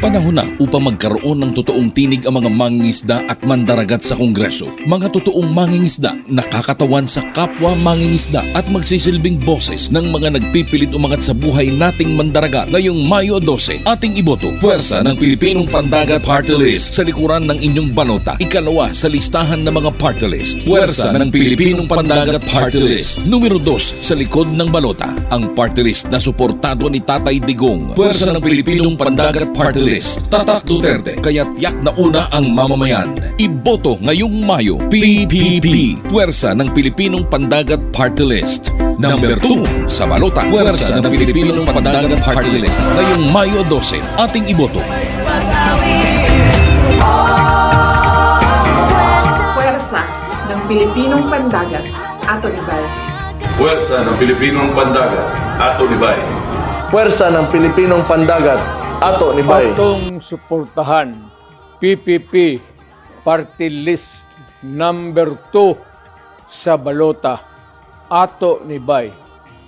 Panahon na upang magkaroon ng totoong tinig ang mga mangingisda at mandaragat sa Kongreso. Mga totoong mangingisda nakakatawan sa kapwa mangingisda at magsisilbing boses ng mga nagpipilit umangat sa buhay nating mandaragat. Ngayong Mayo 12, ating iboto. Puwersa ng Pilipinong Pandagat Party List sa likuran ng inyong balota. Ikalawa sa listahan ng mga party list. Puwersa ng Pilipinong Pandagat Party List. Numero 2 sa likod ng balota. Ang party list na suportado ni Tatay Digong. Puwersa ng Pilipinong Pandagat Party List. Tatak Duterte, kaya't yak na una ang mamamayan. Iboto ngayong Mayo. PPP. Puwersa ng Pilipinong Pandagat Party List. Number 2 sa balota. Puwersa ng Pilipinong Pandagat Party List. Ngayong Mayo 12, ating iboto. Puwersa ng Pilipinong Pandagat, Ato Nibay. Puwersa ng Pilipinong Pandagat, Ato Nibay. Puwersa ng Pilipinong Pandagat, Ato Nibay. Atong suportahan PPP Party List number 2 sa balota, Ato Nibay.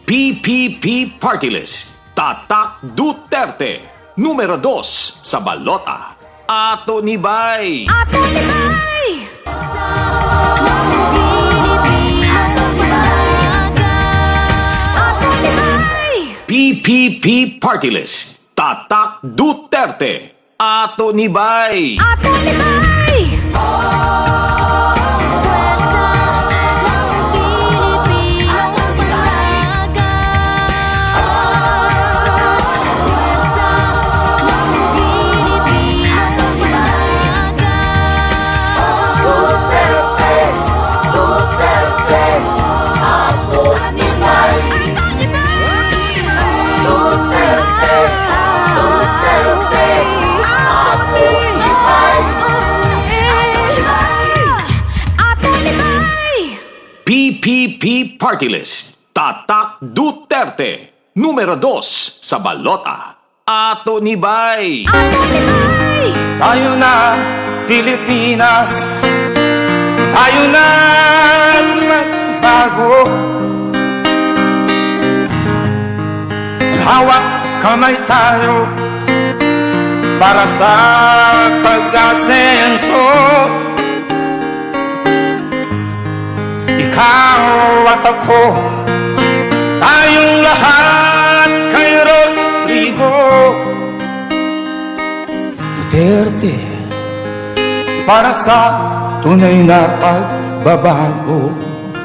PPP Party List, Tatak Duterte, numero 2 sa balota, Ato Nibay. Ato Nibay! Ato Nibay! PPP Party List, Tatak Duterte, Ato Nibay. Ato Nibay! Puwersa ng Pilipinong Pandagat. Puwersa ng Pilipinong Pandagat. Duterte! Duterte! Ato Nibay! Ato Nibay! Duterte! Duterte! Ato Nibay! Ato Nibay! PPP Party List, Tatak Duterte, numero 2 sa balota, Ato Nibay. Ato Nibay! Tayo na, Pilipinas. Tayo na magbago. Hawak kamay tayo para sa pag-asenso. Ikaw at ako, tayong lahat kay Rodrigo Duterte, para sa tunay na pagbabago.